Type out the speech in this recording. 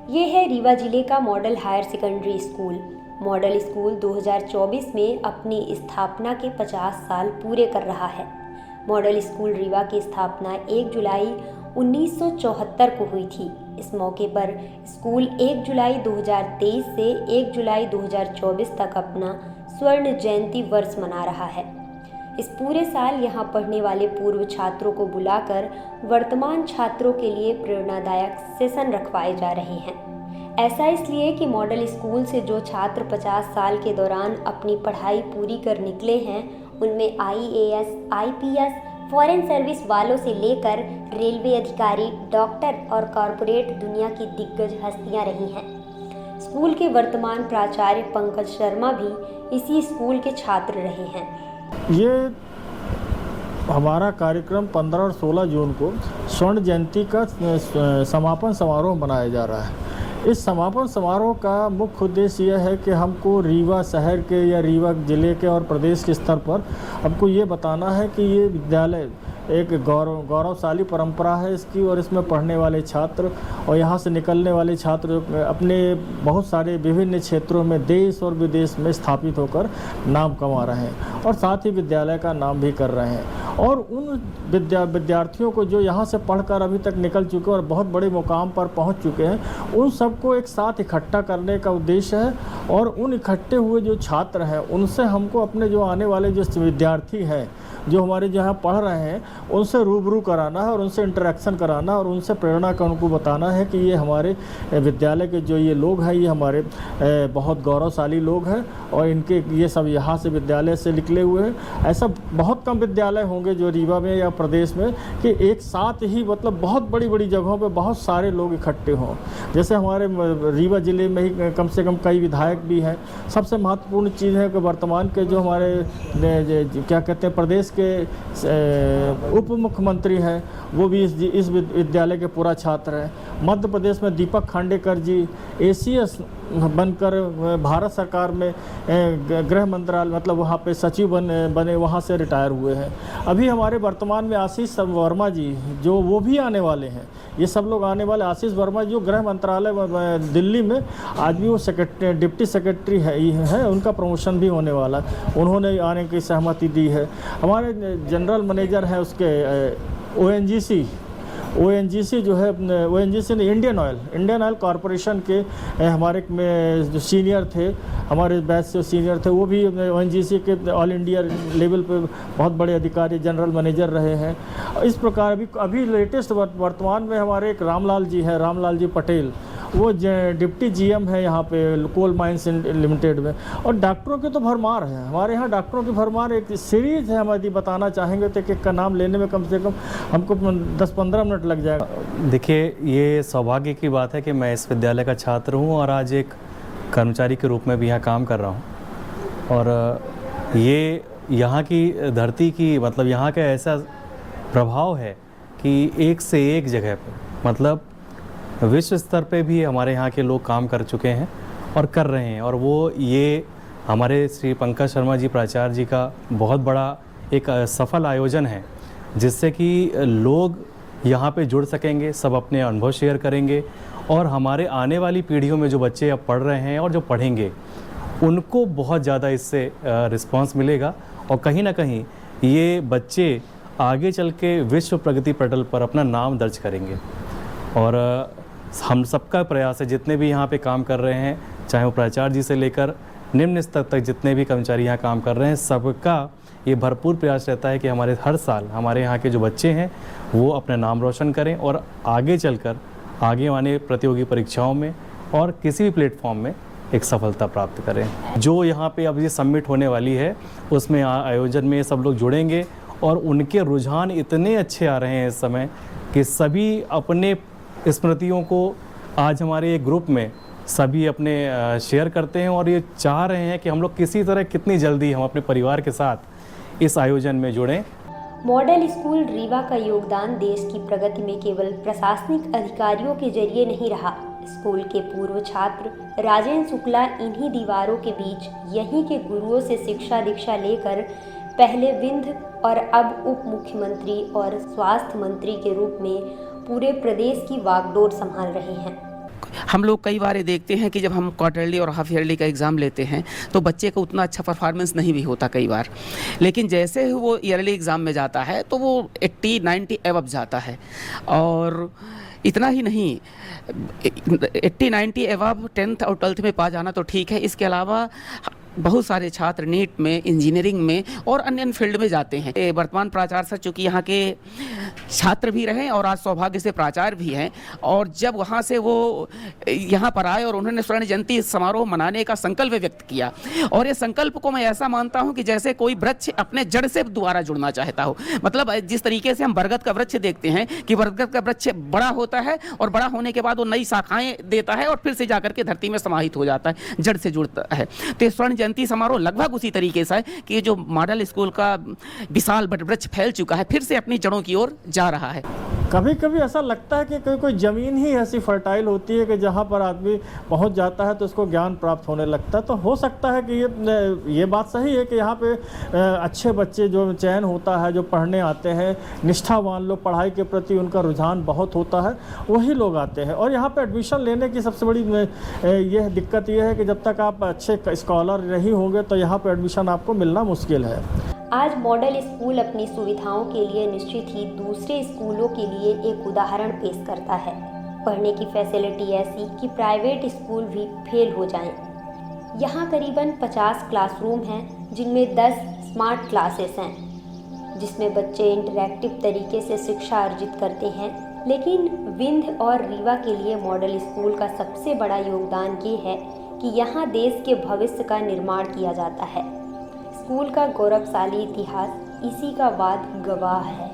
ये है रीवा जिले का model higher secondary school. Model school 2024 में अपनी स्थापना के 50 साल पूरे कर रहा है। मॉडल स्कूल रीवा की स्थापना 1 जुलाई 1974 को हुई थी। इस मौके पर स्कूल 1 जुलाई 2023 से 1 जुलाई 2024 तक अपना स्वर्ण जयंती वर्ष मना रहा है। इस पूरे साल यहाँ पढ़ने वाले पूर्व छात्रों को बुलाकर वर्तमान छात्रों के लिए प्रेरणादायक सेशन रखवाए जा रहे हैं। ऐसा इसलिए कि मॉडल स्कूल से जो छात्र 50 साल के दौरान अपनी पढ़ाई पूरी कर निकले हैं, उनमें IAS, IPS, फॉरेन सर्विस वालों से लेकर रेलवे अधिकारी, डॉक्टर और कॉरपोरेट दुनिया की दिग्गज हस्तियां रही हैं। स्कूल के वर्तमान प्राचार्य पंकज शर्मा भी इसी स्कूल के छात्र रहे हैं। ये हमारा कार्यक्रम 15 और 16 जून को स्वर्ण जयंती का समापन समारोह मनाया जा रहा है। इस समापन समारोह का मुख्य उद्देश्य यह है कि हमको रीवा शहर के या रीवा ज़िले के और प्रदेश के स्तर पर हमको ये बताना है कि ये विद्यालय एक गौरवशाली परंपरा है इसकी, और इसमें पढ़ने वाले छात्र और यहाँ से निकलने वाले छात्र अपने बहुत सारे विभिन्न क्षेत्रों में देश और विदेश में स्थापित होकर नाम कमा रहे हैं और साथ ही विद्यालय का नाम भी कर रहे हैं। और उन विद्यार्थियों को जो यहाँ से पढ़कर अभी तक निकल चुके और बहुत बड़े मुकाम पर पहुँच चुके हैं, उन सबको एक साथ इकट्ठा करने का उद्देश्य है। और उन इकट्ठे हुए जो छात्र हैं, उनसे हमको अपने जो आने वाले जो विद्यार्थी हैं, जो हमारे जहाँ पढ़ रहे हैं, उनसे रूबरू कराना है और उनसे इंटरेक्शन कराना है और उनसे प्रेरणा का उनको बताना है कि ये हमारे विद्यालय के जो ये लोग हैं, ये हमारे बहुत गौरवशाली लोग हैं और इनके ये सब यहाँ से विद्यालय से निकले हुए हैं। ऐसा बहुत कम विद्यालय होंगे जो रीवा में या प्रदेश में कि एक साथ ही मतलब बहुत बड़ी बड़ी जगहों पर बहुत सारे लोग इकट्ठे हों। जैसे हमारे रीवा ज़िले में ही कम से कम कई विधायक भी हैं। सबसे महत्वपूर्ण चीज़ है कि वर्तमान के जो हमारे क्या कहते हैं प्रदेश के उप मुख्यमंत्री हैं, वो भी इस विद्यालय के पूरा छात्र हैं। मध्य प्रदेश में दीपक खांडेकर जी ACS बनकर भारत सरकार में गृह मंत्रालय मतलब वहाँ पे सचिव बने वहाँ से रिटायर हुए हैं। अभी हमारे वर्तमान में आशीष वर्मा जी जो वो भी आने वाले हैं। ये सब लोग आने वाले। आशीष वर्मा जो गृह मंत्रालय दिल्ली में आज भी वो डिप्टी सेक्रेटरी है, उनका प्रमोशन भी होने वाला है। उन्होंने आने की सहमति दी है। हमारे जनरल मैनेजर हैं उसके ONGC जो है, ONGC ने इंडियन ऑयल कॉरपोरेशन के हमारे में जो सीनियर थे, हमारे बैच से सीनियर थे, वो भी ONGC के ऑल इंडिया लेवल पे बहुत बड़े अधिकारी जनरल मैनेजर रहे हैं। इस प्रकार अभी लेटेस्ट वर्तमान में हमारे एक रामलाल जी पटेल, वो डिप्टी GM है यहाँ पे कोल माइंस लिमिटेड में। और डॉक्टरों की तो भरमार है हमारे यहाँ, डॉक्टरों की भरमार। एक सीरीज़ है, हम यदि बताना चाहेंगे तो एक का नाम लेने में कम से कम हमको 10-15 मिनट लग जाएगा। देखिए, ये सौभाग्य की बात है कि मैं इस विद्यालय का छात्र हूँ और आज एक कर्मचारी के रूप में भी यहाँ काम कर रहा हूँ। और ये यहाँ की धरती की मतलब यहाँ का ऐसा प्रभाव है कि एक से एक जगह पर मतलब विश्व स्तर पे भी हमारे यहाँ के लोग काम कर चुके हैं और कर रहे हैं। और वो ये हमारे श्री पंकज शर्मा जी प्राचार्य जी का बहुत बड़ा एक सफल आयोजन है, जिससे कि लोग यहाँ पे जुड़ सकेंगे, सब अपने अनुभव शेयर करेंगे और हमारे आने वाली पीढ़ियों में जो बच्चे अब पढ़ रहे हैं और जो पढ़ेंगे, उनको बहुत ज़्यादा इससे रिस्पांस मिलेगा। और कहीं ना कहीं ये बच्चे आगे चल के विश्व प्रगति पटल पर अपना नाम दर्ज करेंगे। और हम सबका प्रयास है, जितने भी यहाँ पे काम कर रहे हैं, चाहे वो प्राचार्य जी से लेकर निम्न स्तर तक जितने भी कर्मचारी यहाँ काम कर रहे हैं, सबका ये भरपूर प्रयास रहता है कि हमारे हर साल हमारे यहाँ के जो बच्चे हैं वो अपना नाम रोशन करें और आगे चलकर आगे आने प्रतियोगी परीक्षाओं में और किसी भी प्लेटफॉर्म में एक सफलता प्राप्त करें। जो यहाँ पे अब ये सबमिट होने वाली है, उसमें आयोजन में सब लोग जुड़ेंगे और उनके रुझान इतने अच्छे आ रहे हैं इस समय कि सभी अपने स्मृतियों को आज हमारे एक ग्रुप में सभी अपने शेयर करते हैं और ये चाह रहे हैं कि हम लोग किसी तरह कितनी जल्दी हम अपने परिवार के साथ इस आयोजन में जुड़ें। मॉडल स्कूल रीवा का योगदान देश की प्रगति में केवल प्रशासनिक अधिकारियों के जरिए नहीं रहा। स्कूल के पूर्व छात्र राजेंद्र शुक्ला इन्हीं दीवारों के बीच यहीं के गुरुओं से शिक्षा दीक्षा लेकर पहले विंध्य और अब उप मुख्यमंत्री और स्वास्थ्य मंत्री के रूप में पूरे प्रदेश की वागडोर संभाल रहे हैं। हम लोग कई बार ये देखते हैं कि जब हम क्वार्टरली और हाफ ईयरली का एग्ज़ाम लेते हैं तो बच्चे का उतना अच्छा परफॉर्मेंस नहीं भी होता कई बार, लेकिन जैसे ही वो ईयरली एग्ज़ाम में जाता है तो वो 80-90 एवब जाता है। और इतना ही नहीं, 80-90 एवब 10th और 12th में पा जाना तो ठीक है, इसके अलावा बहुत सारे छात्र नीट में, इंजीनियरिंग में और अन्य फील्ड में जाते हैं। वर्तमान प्राचार्य सर चूँकि यहाँ के छात्र भी रहे और आज सौभाग्य से प्राचार्य भी हैं, और जब वहाँ से वो यहाँ पर आए और उन्होंने स्वर्ण जयंती समारोह मनाने का संकल्प व्यक्त किया, और ये संकल्प को मैं ऐसा मानता हूँ कि जैसे कोई वृक्ष अपने जड़ से दोबारा जुड़ना चाहता हो। मतलब जिस तरीके से हम बरगद का वृक्ष देखते हैं कि बरगद का वृक्ष बड़ा होता है और बड़ा होने के बाद वो नई शाखाएं देता है और फिर से जाकर के धरती में समाहित हो जाता है, जड़ से जुड़ता है। तो स्वर्ण जयंती समारोह लगभग उसी तरीके से है कि जो मॉडल स्कूल का विशाल वृक्ष फैल चुका है फिर से अपनी जड़ों की ओर जा रहा है। कभी कभी ऐसा लगता है कि कोई ज़मीन ही ऐसी फर्टाइल होती है कि जहाँ पर आदमी पहुँच जाता है तो उसको ज्ञान प्राप्त होने लगता है। तो हो सकता है कि ये बात सही है कि यहाँ पे अच्छे बच्चे जो चयन होता है, जो पढ़ने आते हैं, निष्ठावान लोग, पढ़ाई के प्रति उनका रुझान बहुत होता है, वही लोग आते हैं। और यहाँ पे एडमिशन लेने की सबसे बड़ी यह दिक्कत ये है कि जब तक आप अच्छे स्कॉलर नहीं होंगे तो यहाँ पर एडमिशन आपको मिलना मुश्किल है। आज मॉडल स्कूल अपनी सुविधाओं के लिए निश्चित ही दूसरे स्कूलों के लिए एक उदाहरण पेश करता है। पढ़ने की फैसिलिटी ऐसी कि प्राइवेट स्कूल भी फेल हो जाएं। यहाँ करीबन 50 क्लासरूम हैं, जिनमें 10 स्मार्ट क्लासेस हैं, जिसमें बच्चे इंटरैक्टिव तरीके से शिक्षा अर्जित करते हैं। लेकिन विंध्य और रीवा के लिए मॉडल स्कूल का सबसे बड़ा योगदान ये है कि यहाँ देश के भविष्य का निर्माण किया जाता है। स्कूल का गौरवशाली इतिहास इसी का वाद गवाह है।